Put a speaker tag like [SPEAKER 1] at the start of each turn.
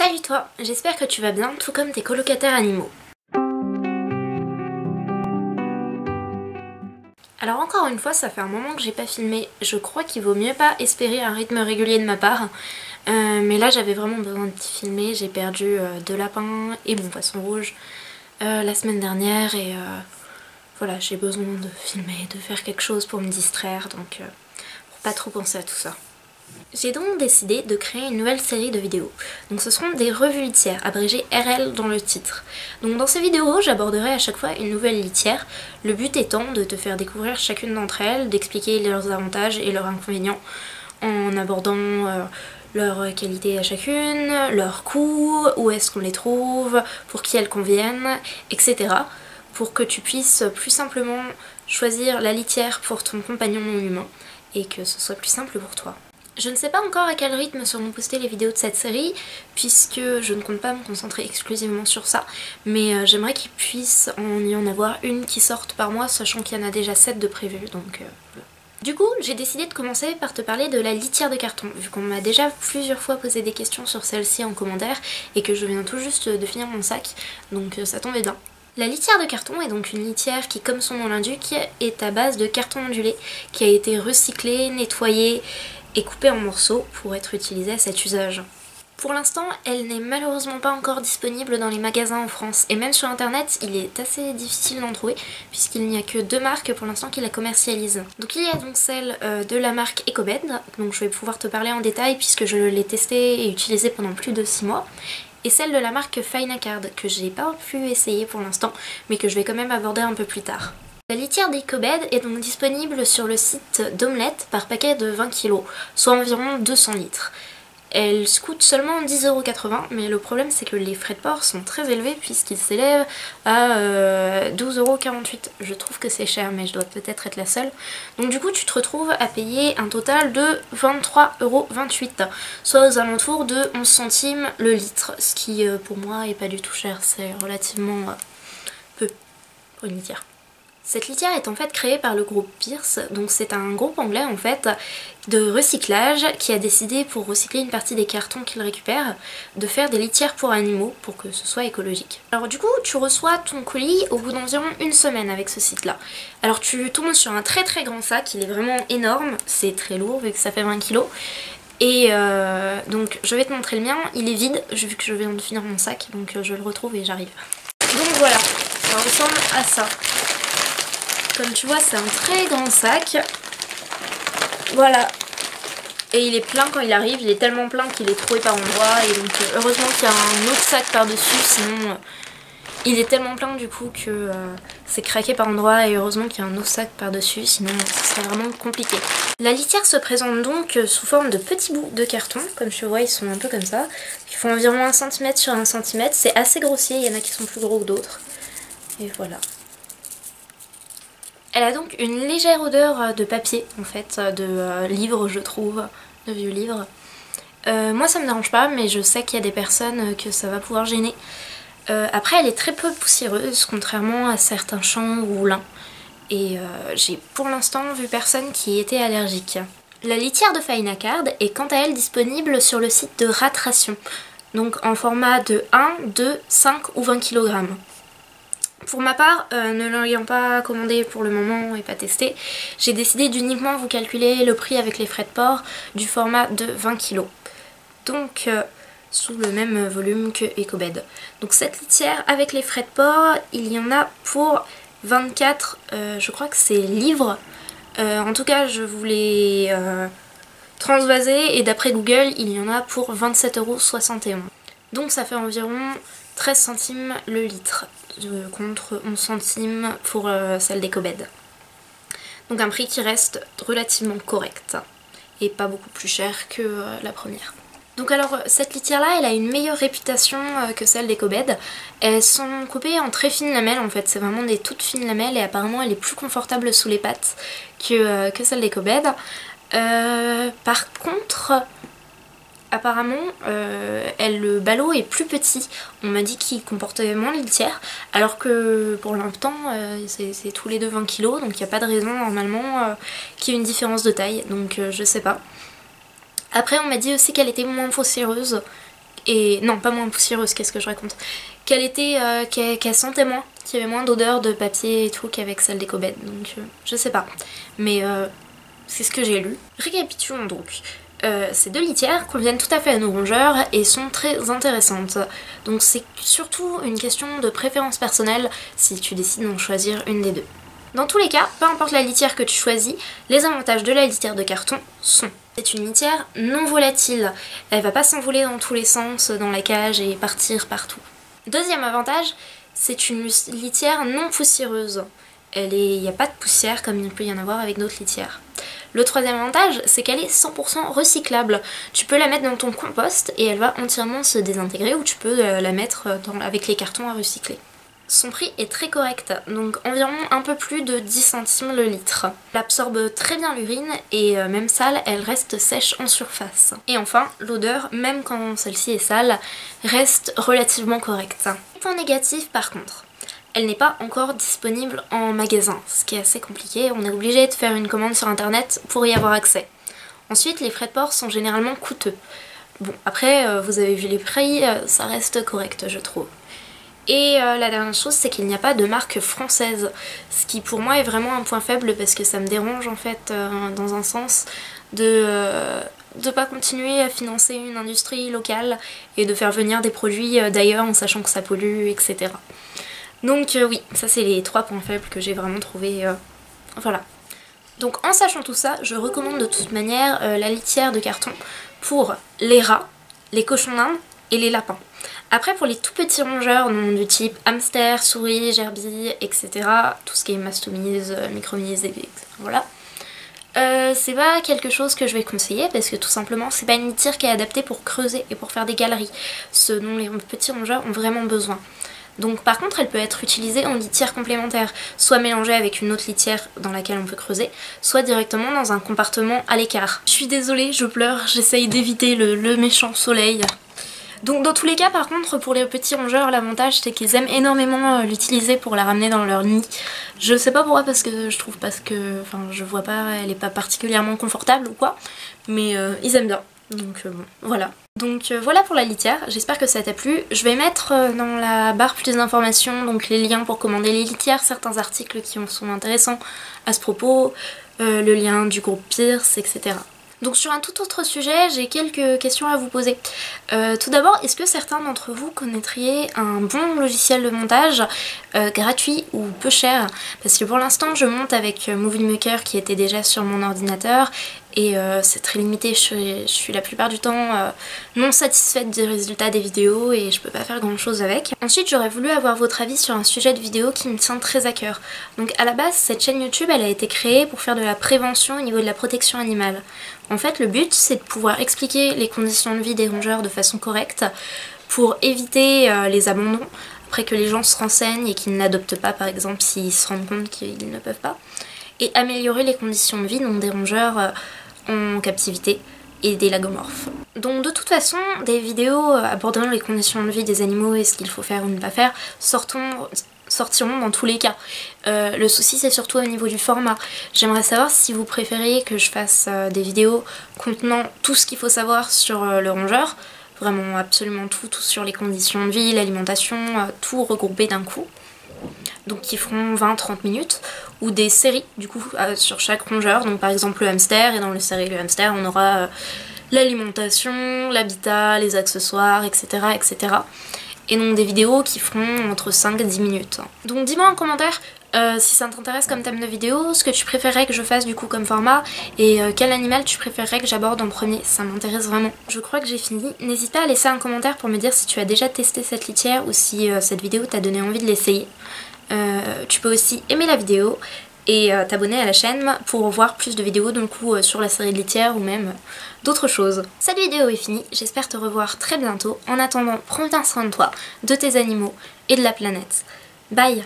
[SPEAKER 1] Salut toi, j'espère que tu vas bien, tout comme tes colocataires animaux. Alors encore une fois, ça fait un moment que j'ai pas filmé, je crois qu'il vaut mieux pas espérer un rythme régulier de ma part. Mais là j'avais vraiment besoin de filmer, j'ai perdu 2 lapins et mon poisson rouge la semaine dernière et voilà, j'ai besoin de filmer, de faire quelque chose pour me distraire, donc pour pas trop penser à tout ça. J'ai donc décidé de créer une nouvelle série de vidéos. Donc ce seront des revues litières, abrégées RL dans le titre. Donc dans ces vidéos, j'aborderai à chaque fois une nouvelle litière, le but étant de te faire découvrir chacune d'entre elles, d'expliquer leurs avantages et leurs inconvénients, en abordant leurs qualités à chacune, leurs coûts, où est-ce qu'on les trouve, pour qui elles conviennent, etc. Pour que tu puisses plus simplement choisir la litière pour ton compagnon non humain et que ce soit plus simple pour toi. Je ne sais pas encore à quel rythme seront postées les vidéos de cette série, puisque je ne compte pas me concentrer exclusivement sur ça, mais j'aimerais qu'il puisse y en avoir une qui sorte par mois, sachant qu'il y en a déjà 7 de prévues, donc voilà. Du coup, j'ai décidé de commencer par te parler de la litière de carton, vu qu'on m'a déjà plusieurs fois posé des questions sur celle-ci en commentaire, et que je viens tout juste de finir mon sac, donc ça tombait bien. La litière de carton est donc une litière qui, comme son nom l'indique, est à base de carton ondulé, qui a été recyclé, nettoyé et coupée en morceaux pour être utilisée à cet usage. Pour l'instant, elle n'est malheureusement pas encore disponible dans les magasins en France et même sur internet, il est assez difficile d'en trouver puisqu'il n'y a que 2 marques pour l'instant qui la commercialisent. Donc il y a donc celle de la marque Ecobed, donc je vais pouvoir te parler en détail puisque je l'ai testée et utilisée pendant plus de 6 mois. Et celle de la marque Finacard que j'ai pas pu essayer pour l'instant mais que je vais quand même aborder un peu plus tard. La litière d'Ecobed est donc disponible sur le site d'Omelette par paquet de 20 kg, soit environ 200 litres. Elle coûte seulement 10,80 €, mais le problème c'est que les frais de port sont très élevés puisqu'ils s'élèvent à 12,48 €. Je trouve que c'est cher, mais je dois peut-être être la seule. Donc du coup tu te retrouves à payer un total de 23,28 €, soit aux alentours de 11 centimes le litre, ce qui pour moi est pas du tout cher, c'est relativement peu pour une litière. Cette litière est en fait créée par le groupe Pierce, donc c'est un groupe anglais en fait de recyclage qui a décidé, pour recycler une partie des cartons qu'il récupère, de faire des litières pour animaux pour que ce soit écologique. Alors du coup tu reçois ton colis au bout d'environ 1 semaine avec ce site là. Alors tu tombes sur un très grand sac, il est vraiment énorme, c'est très lourd vu que ça fait 20 kg. Et donc je vais te montrer le mien, il est vide vu que je viens de finir mon sac, donc je le retrouve et j'arrive. Donc voilà, ça ressemble à ça. Comme tu vois, c'est un très grand sac. Voilà. Et il est plein quand il arrive, il est tellement plein qu'il est troué par endroits. Et donc heureusement qu'il y a un autre sac par-dessus, sinon il est tellement plein du coup que c'est craqué par endroits. Et heureusement qu'il y a un autre sac par-dessus, sinon ce serait vraiment compliqué. La litière se présente donc sous forme de petits bouts de carton. Comme tu vois, ils sont un peu comme ça. Ils font environ 1 cm sur 1 cm. C'est assez grossier, il y en a qui sont plus gros que d'autres. Et voilà. Elle a donc une légère odeur de papier en fait, de livre je trouve, de vieux livres. Moi ça me dérange pas, mais je sais qu'il y a des personnes que ça va pouvoir gêner. Après elle est très peu poussiéreuse contrairement à certains champs ou lins. Et j'ai pour l'instant vu personne qui était allergique. La litière de Finacard est quant à elle disponible sur le site de Ratration. Donc en format de 1, 2, 5 ou 20 kg. Pour ma part, ne l'ayant pas commandé pour le moment et pas testé, j'ai décidé d'uniquement vous calculer le prix avec les frais de port du format de 20 kg. Donc sous le même volume que Ecobed. Donc cette litière avec les frais de port, il y en a pour 24, je crois que c'est livres. En tout cas je vous l'ai transvasé et d'après Google il y en a pour 27,71 €. Donc ça fait environ 13 centimes le litre. Contre 11 centimes pour celle d'Ecobed. Donc un prix qui reste relativement correct et pas beaucoup plus cher que la première. Donc alors cette litière là elle a une meilleure réputation que celle d'Ecobed. Elles sont coupées en très fines lamelles en fait, c'est vraiment des toutes fines lamelles et apparemment elle est plus confortable sous les pattes que celle d'Ecobed. Par contre apparemment le ballot est plus petit, on m'a dit qu'il comportait moins de litière alors que pour l'instant c'est tous les deux 20 kg donc il n'y a pas de raison normalement qu'il y ait une différence de taille, donc je sais pas. Après on m'a dit aussi qu'elle était moins poussiéreuse et non pas moins poussiéreuse, qu'est-ce que je raconte, qu'elle sentait moins, qu'il y avait moins d'odeur de papier et tout qu'avec celle d'Ecobed, donc je sais pas, mais c'est ce que j'ai lu. Récapitulons donc. Ces deux litières conviennent tout à fait à nos rongeurs et sont très intéressantes. Donc c'est surtout une question de préférence personnelle si tu décides d'en choisir une des deux. Dans tous les cas, peu importe la litière que tu choisis, les avantages de la litière de carton sont: c'est une litière non volatile, elle va pas s'envoler dans tous les sens dans la cage et partir partout. Deuxième avantage, c'est une litière non poussiéreuse. Il n'y a pas de poussière comme il peut y en avoir avec d'autres litières. Le troisième avantage, c'est qu'elle est 100% recyclable. Tu peux la mettre dans ton compost et elle va entièrement se désintégrer, ou tu peux la mettre avec les cartons à recycler. Son prix est très correct, donc environ un peu plus de 10 centimes le litre. Elle absorbe très bien l'urine et même sale, elle reste sèche en surface. Et enfin, l'odeur, même quand celle-ci est sale, reste relativement correcte. Point négatif par contre, elle n'est pas encore disponible en magasin, ce qui est assez compliqué, on est obligé de faire une commande sur internet pour y avoir accès. Ensuite, les frais de port sont généralement coûteux. Bon, après, vous avez vu les prix, ça reste correct je trouve. Et la dernière chose, c'est qu'il n'y a pas de marque française, ce qui pour moi est vraiment un point faible parce que ça me dérange en fait dans un sens de pas continuer à financer une industrie locale et de faire venir des produits d'ailleurs en sachant que ça pollue, etc. Donc oui, ça c'est les 3 points faibles que j'ai vraiment trouvé, voilà. Donc en sachant tout ça, je recommande de toute manière la litière de carton pour les rats, les cochons d'Inde et les lapins. Après pour les tout petits rongeurs du type hamster, souris, gerbille, etc., tout ce qui est mastomise, micromise, etc., voilà. C'est pas quelque chose que je vais conseiller parce que tout simplement c'est pas une litière qui est adaptée pour creuser et pour faire des galeries, ce dont les petits rongeurs ont vraiment besoin. Donc par contre elle peut être utilisée en litière complémentaire, soit mélangée avec une autre litière dans laquelle on peut creuser, soit directement dans un compartiment à l'écart. Je suis désolée, je pleure, j'essaye d'éviter le méchant soleil. Donc dans tous les cas par contre pour les petits rongeurs l'avantage c'est qu'ils aiment énormément l'utiliser pour la ramener dans leur nid. Je sais pas pourquoi parce que je trouve enfin je vois pas, elle est pas particulièrement confortable ou quoi, mais ils aiment bien. Donc bon, voilà. Donc voilà pour la litière, j'espère que ça t'a plu. Je vais mettre dans la barre plus d'informations, donc les liens pour commander les litières, certains articles qui sont intéressants à ce propos, le lien du groupe Pierce, etc. Donc sur un tout autre sujet, j'ai quelques questions à vous poser. Tout d'abord, est-ce que certains d'entre vous connaîtriez un bon logiciel de montage gratuit ou peu cher? Parce que pour l'instant je monte avec Movie Maker qui était déjà sur mon ordinateur et c'est très limité, je suis la plupart du temps non satisfaite du résultat des vidéos et je peux pas faire grand chose avec. Ensuite j'aurais voulu avoir votre avis sur un sujet de vidéo qui me tient très à cœur. Donc à la base cette chaîne YouTube elle a été créée pour faire de la prévention au niveau de la protection animale. En fait le but c'est de pouvoir expliquer les conditions de vie des rongeurs de façon correcte pour éviter les abandons, après que les gens se renseignent et qu'ils n'adoptent pas par exemple s'ils se rendent compte qu'ils ne peuvent pas, et améliorer les conditions de vie donc des rongeurs en captivité et des lagomorphes. Donc de toute façon des vidéos abordant les conditions de vie des animaux et ce qu'il faut faire ou ne pas faire sortiront dans tous les cas. Le souci c'est surtout au niveau du format. J'aimerais savoir si vous préférez que je fasse des vidéos contenant tout ce qu'il faut savoir sur le rongeur, vraiment absolument tout sur les conditions de vie, l'alimentation, tout regroupé d'un coup, donc qui feront 20-30 minutes, ou des séries du coup sur chaque rongeur, donc par exemple le hamster, et dans le série le hamster on aura l'alimentation, l'habitat, les accessoires, etc., etc. Et donc des vidéos qui feront entre 5 et 10 minutes. Donc dis-moi en commentaire si ça t'intéresse comme thème de vidéo, ce que tu préférerais que je fasse du coup comme format, et quel animal tu préférerais que j'aborde en premier, ça m'intéresse vraiment. Je crois que j'ai fini, n'hésite pas à laisser un commentaire pour me dire si tu as déjà testé cette litière ou si cette vidéo t'a donné envie de l'essayer. Tu peux aussi aimer la vidéo et t'abonner à la chaîne pour voir plus de vidéos donc sur la série de litière ou même d'autres choses. Cette vidéo est finie, j'espère te revoir très bientôt. En attendant, prends bien soin de toi, de tes animaux et de la planète. Bye!